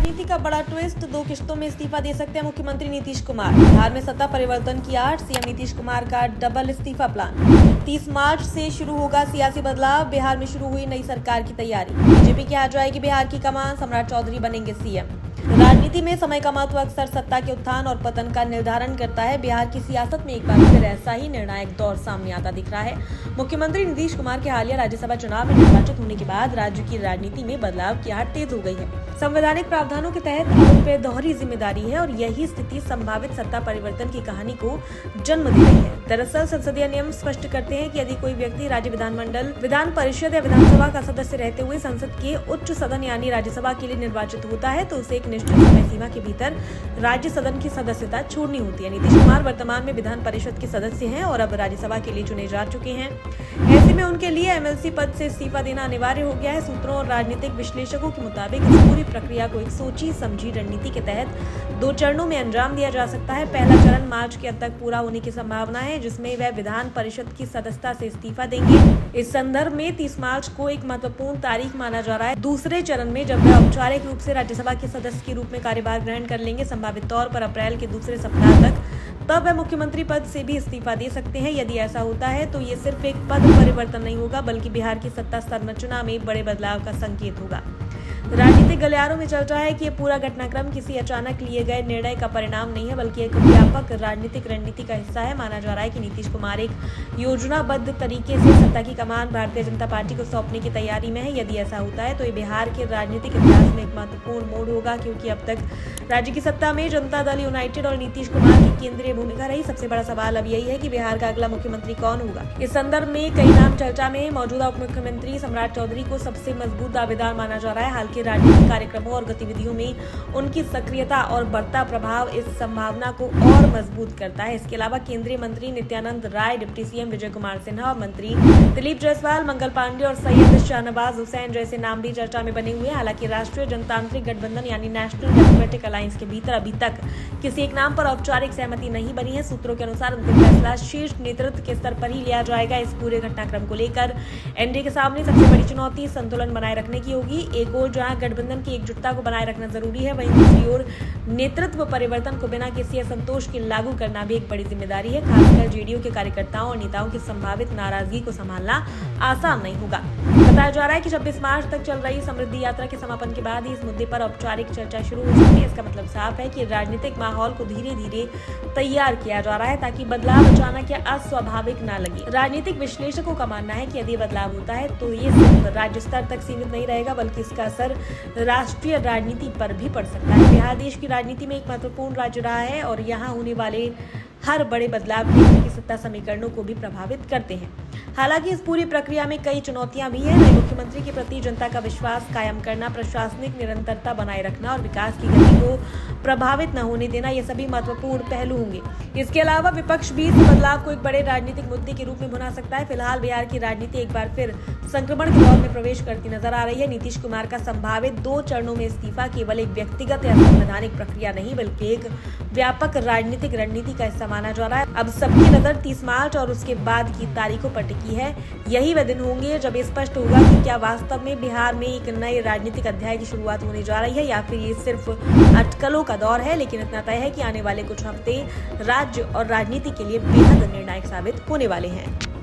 राजनीति का बड़ा ट्विस्ट, 2 किश्तों में इस्तीफा दे सकते हैं मुख्यमंत्री नीतीश कुमार। बिहार में सत्ता परिवर्तन की आड़, सीएम नीतीश कुमार का डबल इस्तीफा प्लान। 30 मार्च से शुरू होगा सियासी बदलाव, बिहार में शुरू हुई नई सरकार की तैयारी। बीजेपी की आ जाएगी बिहार की कमान, सम्राट चौधरी बनेंगे सीएम। राजनीति में समय का महत्व अक्सर सत्ता के उत्थान और पतन का निर्धारण करता है। बिहार की सियासत में एक बार फिर ऐसा ही निर्णायक दौर सामने आता दिख रहा है। मुख्यमंत्री नीतीश कुमार के हालिया राज्यसभा चुनाव में निर्वाचित होने के बाद राज्य की राजनीति में बदलाव की आड़ तेज हो गई है। संवैधानिक प्रावधानों के तहत अब उन पर दोहरी जिम्मेदारी है और यही स्थिति संभावित सत्ता परिवर्तन की कहानी को जन्म दे रही है। दरअसल संसदीय नियम स्पष्ट करते हैं कि यदि कोई व्यक्ति राज्य विधानमंडल, विधान परिषद या विधानसभा का सदस्य रहते हुए संसद के उच्च सदन यानी राज्यसभा के लिए निर्वाचित होता है तो उसे एक निश्चित समय सीमा के भीतर राज्य सदन की सदस्यता छोड़नी होती है। नीतीश कुमार वर्तमान में विधान परिषद के सदस्य हैं और अब राज्यसभा के लिए चुने जा चुके हैं। ऐसे में उनके लिए एमएलसी पद से इस्तीफा देना अनिवार्य हो गया है। सूत्रों और राजनीतिक विश्लेषकों के मुताबिक इस पूरी प्रक्रिया को एक सोची समझी रणनीति के तहत 2 चरणों में अंजाम दिया जा सकता है। पहला चरण मार्च के अंत तक पूरा होने की संभावना है, जिसमें वह विधान परिषद की सदस्यता से इस्तीफा देंगे। इस संदर्भ में 30 मार्च को एक महत्वपूर्ण तारीख माना जा रहा है। दूसरे चरण में जब वह औपचारिक रूप से राज्यसभा के सदस्य के रूप में कार्यभार ग्रहण कर लेंगे, संभावित तौर पर अप्रैल के दूसरे सप्ताह तक, तब वह मुख्यमंत्री पद से भी इस्तीफा दे सकते हैं। यदि ऐसा होता है तो ये सिर्फ एक पद परिवर्तन नहीं होगा बल्कि बिहार की सत्ता संरचना में बड़े बदलाव का संकेत होगा। राजनीतिक गलियारों में चर्चा है कि ये पूरा घटनाक्रम किसी अचानक लिए गए निर्णय का परिणाम नहीं है बल्कि एक व्यापक राजनीतिक रणनीति का हिस्सा है। माना जा रहा है कि नीतीश कुमार एक योजनाबद्ध तरीके से सत्ता की कमान भारतीय जनता पार्टी को सौंपने की तैयारी में है। यदि ऐसा होता है तो ये बिहार के राजनीतिक इतिहास में एक महत्वपूर्ण मोड़ होगा, क्योंकि अब तक राज्य की सत्ता में जनता दल यूनाइटेड और नीतीश कुमार की केंद्रीय भूमिका रही। सबसे बड़ा सवाल अब यही है कि बिहार का अगला मुख्यमंत्री कौन होगा। इस संदर्भ में कई नाम चर्चा में। मौजूदा उप मुख्यमंत्री सम्राट चौधरी को सबसे मजबूत दावेदार माना जा रहा है। हाल के राजनीतिक कार्यक्रमों और गतिविधियों में उनकी सक्रियता और बढ़ता प्रभाव इस संभावना को और मजबूत करता है। इसके अलावा केंद्रीय मंत्री नित्यानंद राय, डिप्टी सीएम विजय कुमार सिन्हा और मंत्री दिलीप जायसवाल, मंगल पांडे और सैयद शाहनवाज हुसैन जैसे नाम भी चर्चा में बने हुए हैं। हालांकि राष्ट्रीय जनतांत्रिक गठबंधन यानी नेशनल डेमोक्रेटिक अलायंस के भीतर अभी तक किसी एक नाम पर औपचारिक सहमति नहीं बनी है। सूत्रों के अनुसार अंतिम फैसला शीर्ष नेतृत्व के स्तर पर ही लिया जाएगा। इस पूरे घटनाक्रम को लेकर एनडीए के सामने सबसे बड़ी चुनौती संतुलन बनाए रखने की होगी। एक ओर जहां गठबंधन की एकजुटता को बनाए रखना जरूरी है, वहीं दूसरी ओर नेतृत्व परिवर्तन को बिना किसी असंतोष के लागू करना भी एक बड़ी जिम्मेदारी है। खासकर जेडीयू के कार्यकर्ताओं और नेताओं की संभावित नाराजगी को संभालना आसान नहीं होगा। बताया जा रहा है कि 26 मार्च तक चल रही समृद्धि यात्रा के समापन के बाद ही इस मुद्दे पर औपचारिक चर्चा शुरू हो सकती है। इसका मतलब साफ है कि राजनीतिक माहौल को धीरे धीरे तैयार किया जा रहा है ताकि बदलाव अचानक या अस्वाभाविक न लगे। राजनीतिक विश्लेषकों का मानना है कि यदि बदलाव होता है तो ये सिर्फ राज्य स्तर तक सीमित नहीं रहेगा बल्कि इसका असर राष्ट्रीय राजनीति पर भी पड़ सकता है। बिहार देश की राजनीति में एक महत्वपूर्ण राज्य रहा है और यहाँ होने वाले हर बड़े बदलाव केंद्र की सत्ता समीकरणों को भी प्रभावित करते हैं। हालांकि इस पूरी प्रक्रिया में कई चुनौतियां भी हैं। नए मुख्यमंत्री के प्रति जनता का विश्वास कायम करना, प्रशासनिक निरंतरता बनाए रखना और विकास की गति को प्रभावित न होने देना, ये सभी महत्वपूर्ण पहलू होंगे। इसके अलावा विपक्ष भी इस बदलाव को एक बड़े राजनीतिक मुद्दे के रूप में भुना सकता है। फिलहाल बिहार की राजनीति एक बार फिर संक्रमण के दौर में प्रवेश करती नजर आ रही है। नीतीश कुमार का संभावित 2 चरणों में इस्तीफा केवल एक व्यक्तिगत या संवैधानिक प्रक्रिया नहीं बल्कि एक व्यापक राजनीतिक रणनीति का हिस्सा माना जा रहा है। अब सबकी नजर 30 मार्च और उसके बाद की तारीखों पर टिकी है। यही वह दिन होंगे जब स्पष्ट होगा कि क्या वास्तव में बिहार में एक नए राजनीतिक अध्याय की शुरुआत होने जा रही है या फिर ये सिर्फ अटकलों का दौर है। लेकिन इतना तय है कि आने वाले कुछ हफ्ते राज्य और राजनीति के लिए बेहद निर्णायक साबित होने वाले हैं।